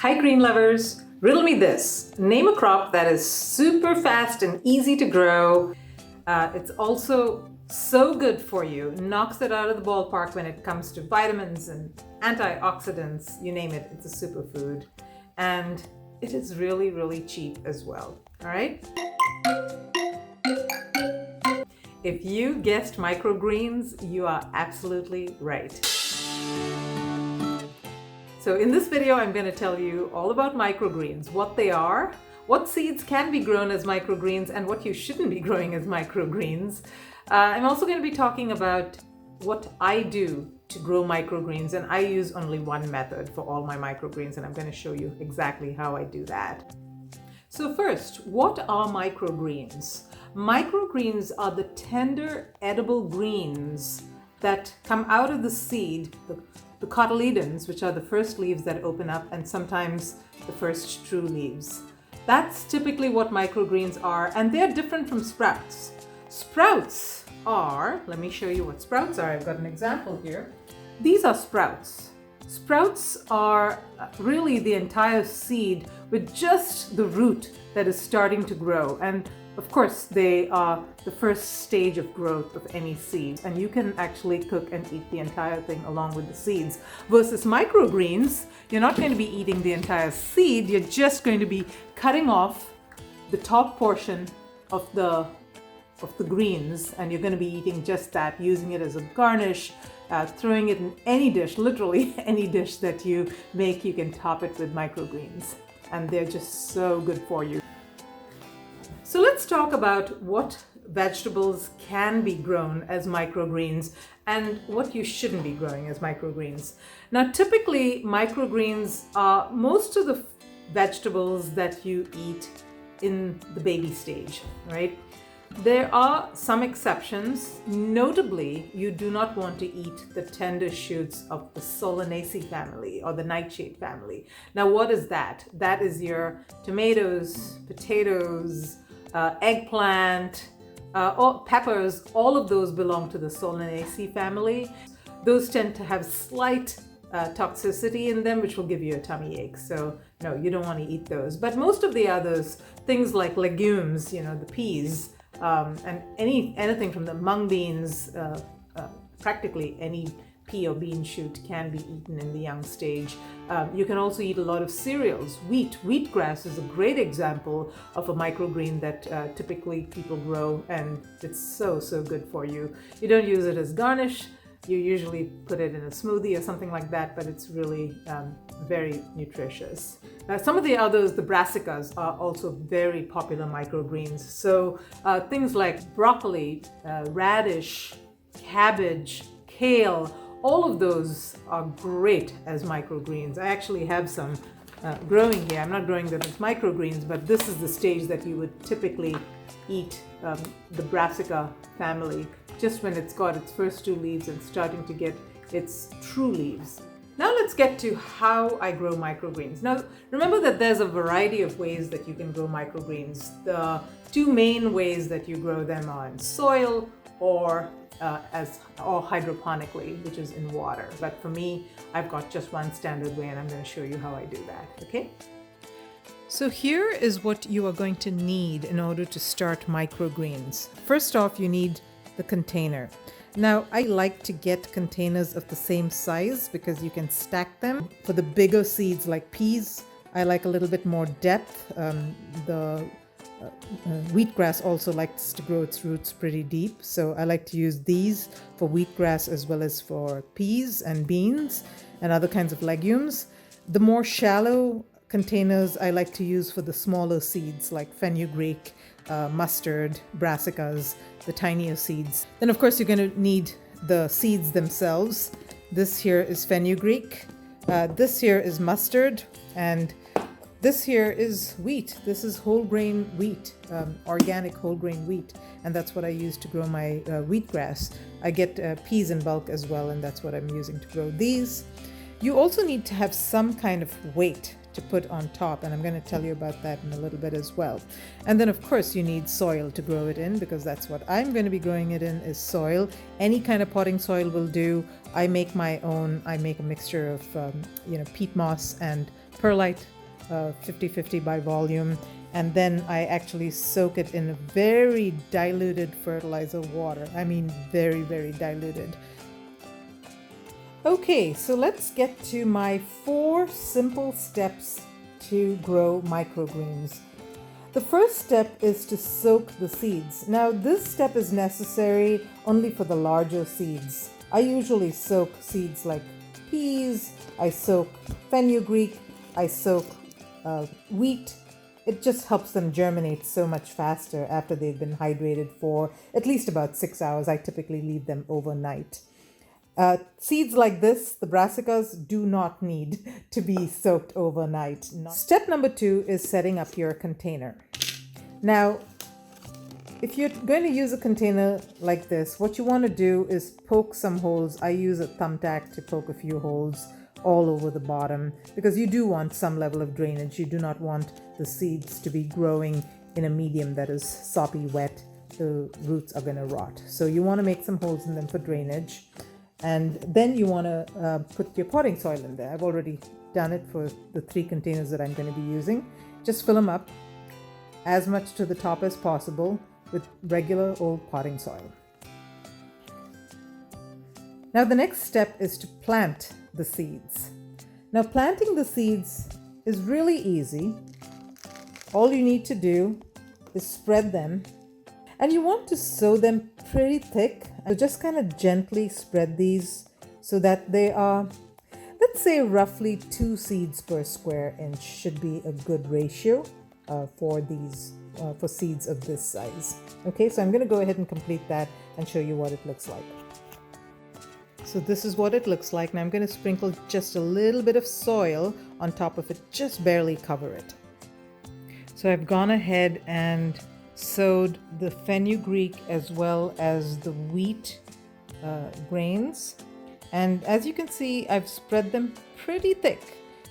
Hi green lovers, riddle me this. Name a crop that is super fast and easy to grow. It's also so good for you, knocks it out of the ballpark when it comes to vitamins and antioxidants, you name it, it's a superfood. And it is really, really cheap as well, all right? If you guessed microgreens, you are absolutely right. So in this video, I'm going to tell you all about microgreens, what they are, what seeds can be grown as microgreens, and what you shouldn't be growing as microgreens. I'm also going to be talking about what I do to grow microgreens, and I use only one method for all my microgreens, and I'm going to show you exactly how I do that. So first, what are microgreens? Microgreens are the tender, edible greens that come out of the seed, the cotyledons, which are the first leaves that open up, and sometimes the first true leaves. That's typically what microgreens are, and they're different from sprouts. Sprouts are, let me show you what sprouts are. I've got an example here. These are sprouts. Sprouts are really the entire seed with just the root that is starting to grow. And of course, they are the first stage of growth of any seed, and you can actually cook and eat the entire thing along with the seeds. Versus microgreens, you're not going to be eating the entire seed, you're just going to be cutting off the top portion of the greens, and you're going to be eating just that, using it as a garnish, throwing it in any dish, literally any dish that you make, you can top it with microgreens, and they're just so good for you. So let's talk about what vegetables can be grown as microgreens and what you shouldn't be growing as microgreens. Now, typically microgreens are most of the vegetables that you eat in the baby stage, right? There are some exceptions. Notably, you do not want to eat the tender shoots of the Solanaceae family or the nightshade family. Now, what is that? That is your tomatoes, potatoes, eggplant, or peppers. All of those belong to the Solanaceae family. Those tend to have slight toxicity in them, which will give you a tummy ache. So no, you don't want to eat those. But most of the others, things like legumes, the peas, and anything from the mung beans, practically any pea or bean shoot can be eaten in the young stage. You can also eat a lot of cereals. Wheatgrass is a great example of a microgreen that typically people grow, and it's so good for you. You don't use it as garnish. You usually put it in a smoothie or something like that, but it's really very nutritious. Some of the others, the brassicas, are also very popular microgreens. So things like broccoli, radish, cabbage, kale, all of those are great as microgreens. I actually have some growing here. I'm not growing them as microgreens, but this is the stage that you would typically eat the brassica family, just when it's got its first two leaves and starting to get its true leaves. Now let's get to how I grow microgreens. Now remember that there's a variety of ways that you can grow microgreens. The two main ways that you grow them are in soil or hydroponically, which is in water. But for me, I've got just one standard way, and I'm going to show you how I do that, okay? So here is what you are going to need in order to start microgreens. First off, you need the container. Now, I like to get containers of the same size because you can stack them. For the bigger seeds like peas, I like a little bit more depth. Wheatgrass also likes to grow its roots pretty deep, so I like to use these for wheatgrass as well as for peas and beans and other kinds of legumes. The more shallow containers I like to use for the smaller seeds like fenugreek, mustard, brassicas, the tinier seeds. Then of course you're going to need the seeds themselves. This here is fenugreek, this here is mustard, and this here is wheat. This is whole grain wheat, organic whole grain wheat, and that's what I use to grow my wheatgrass. I get peas in bulk as well, and that's what I'm using to grow these. You also need to have some kind of weight to put on top, and I'm going to tell you about that in a little bit as well. And then of course you need soil to grow it in, because that's what I'm going to be growing it in, is soil. Any kind of potting soil will do. I make my own. I make a mixture of peat moss and perlite, 50-50 by volume, and then I actually soak it in a very diluted fertilizer water. I mean very, very diluted. Okay, so let's get to my 4 simple steps to grow microgreens. The first step is to soak the seeds. Now, this step is necessary only for the larger seeds. I usually soak seeds like peas, I soak fenugreek, I soak wheat. It just helps them germinate so much faster after they've been hydrated for at least about 6 hours. I typically leave them overnight. Seeds like this, the brassicas, do not need to be soaked overnight. Step number 2 is setting up your container. Now, if you're going to use a container like this, what you want to do is poke some holes. I use a thumbtack to poke a few holes all over the bottom, because you do want some level of drainage. You do not want the seeds to be growing in a medium that is soppy wet. The roots are going to rot. So you want to make some holes in them for drainage. And then you want to put your potting soil in there. I've already done it for the 3 containers that I'm going to be using. Just fill them up as much to the top as possible with regular old potting soil. Now the next step is to plant the seeds. Now planting the seeds is really easy. All you need to do is spread them, and you want to sow them pretty thick. So just kind of gently spread these so that they are, let's say, roughly 2 seeds per square inch should be a good ratio for seeds of this size. Okay, so I'm going to go ahead and complete that and show you what it looks like. So this is what it looks like. Now I'm going to sprinkle just a little bit of soil on top of it, just barely cover it. So I've gone ahead and sowed the fenugreek as well as the wheat grains, and as you can see, I've spread them pretty thick.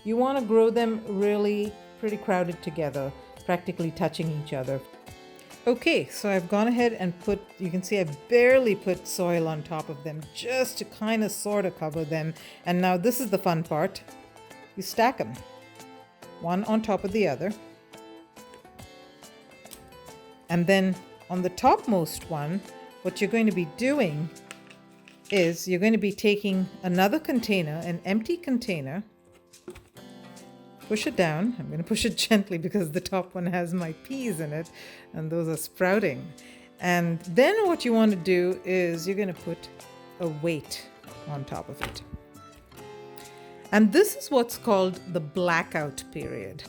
You want to grow them really pretty crowded together, practically touching each other. Okay, so I've gone ahead and you can see I barely put soil on top of them, just to kind of sort of cover them. And now this is the fun part. You stack them one on top of the other. And then on the topmost one, what you're going to be doing is you're going to be taking another container, an empty container, push it down. I'm going to push it gently because the top one has my peas in it and those are sprouting. And then what you want to do is you're going to put a weight on top of it. And this is what's called the blackout period.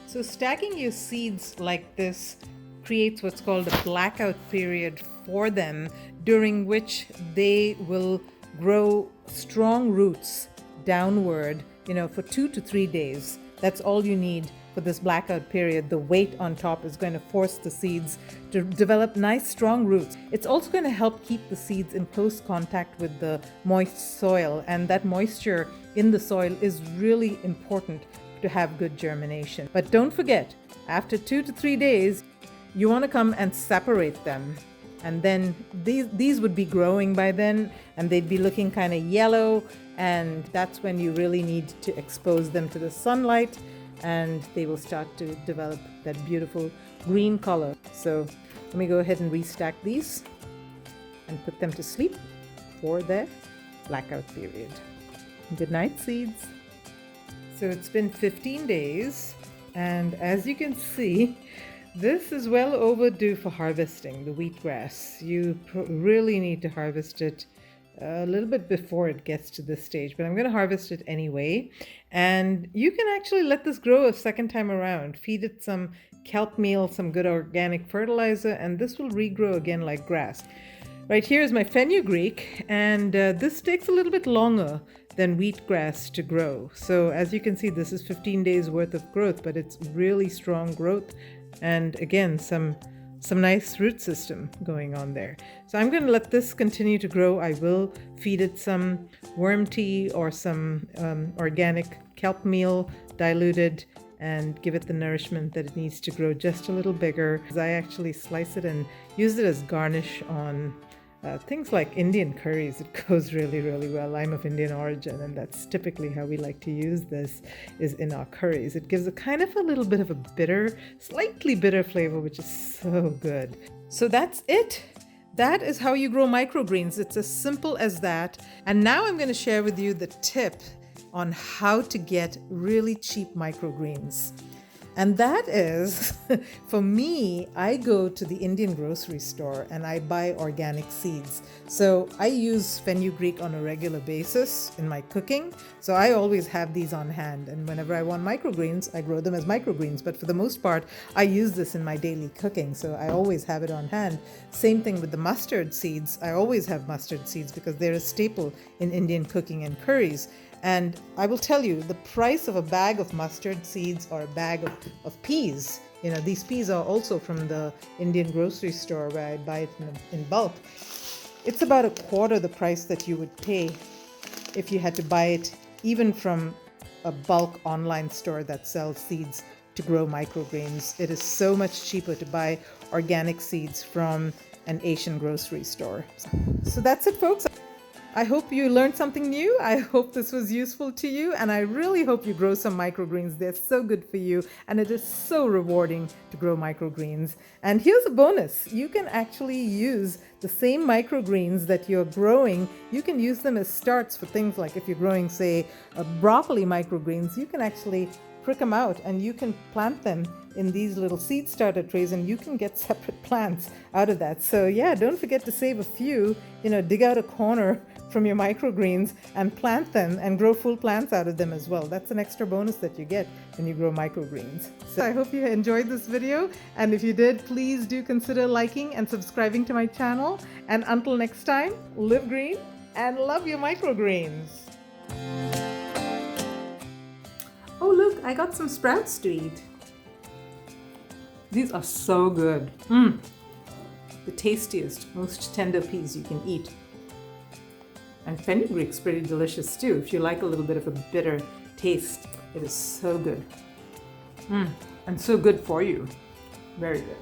So stacking your seeds like this creates what's called a blackout period for them, during which they will grow strong roots downward, for 2 to 3 days. That's all you need for this blackout period. The weight on top is going to force the seeds to develop nice strong roots. It's also going to help keep the seeds in close contact with the moist soil, and that moisture in the soil is really important to have good germination. But don't forget, after 2 to 3 days, you want to come and separate them, and then these would be growing by then, and they'd be looking kind of yellow, and that's when you really need to expose them to the sunlight, and they will start to develop that beautiful green color. So let me go ahead and restack these and put them to sleep for their blackout period. Good night, seeds. So it's been 15 days, and as you can see, this is well overdue for harvesting, the wheatgrass. You really need to harvest it a little bit before it gets to this stage, but I'm going to harvest it anyway. And you can actually let this grow a second time around. Feed it some kelp meal, some good organic fertilizer, and this will regrow again like grass. Right here is my fenugreek, and this takes a little bit longer than wheatgrass to grow. So as you can see, this is 15 days worth of growth, but it's really strong growth. And again, some nice root system going on there. So I'm going to let this continue to grow. I will feed it some worm tea or some organic kelp meal diluted and give it the nourishment that it needs to grow just a little bigger. I actually slice it and use it as garnish on things like Indian curries. It goes really, really well. I'm of Indian origin, and that's typically how we like to use this, is in our curries. It gives a kind of a little bit of a bitter, slightly bitter flavor, which is so good. So that's it. That is how you grow microgreens. It's as simple as that. And now I'm going to share with you the tip on how to get really cheap microgreens. And that is, for me, I go to the Indian grocery store and I buy organic seeds. So I use fenugreek on a regular basis in my cooking. So I always have these on hand. And whenever I want microgreens, I grow them as microgreens. But for the most part, I use this in my daily cooking. So I always have it on hand. Same thing with the mustard seeds. I always have mustard seeds because they're a staple in Indian cooking and curries. And I will tell you, the price of a bag of mustard seeds or a bag of peas, these peas are also from the Indian grocery store where I buy it in bulk. It's about a quarter the price that you would pay if you had to buy it even from a bulk online store that sells seeds to grow microgreens. It is so much cheaper to buy organic seeds from an Asian grocery store. So that's it, folks. I hope you learned something new. I hope this was useful to you, and I really hope you grow some microgreens. They're so good for you, and it is so rewarding to grow microgreens. And here's a bonus. You can actually use the same microgreens that you're growing. You can use them as starts for things like if you're growing, say, broccoli microgreens, you can actually prick them out and you can plant them in these little seed starter trays, and you can get separate plants out of that. So yeah, don't forget to save a few, dig out a corner from your microgreens and plant them and grow full plants out of them as well. That's an extra bonus that you get when you grow microgreens. So I hope you enjoyed this video, and if you did, please do consider liking and subscribing to my channel. And until next time, live green and love your microgreens. Oh look, I got some sprouts to eat. These are so good. The tastiest, most tender peas you can eat. And fenugreek's pretty delicious too. If you like a little bit of a bitter taste, it is so good. And so good for you. Very good.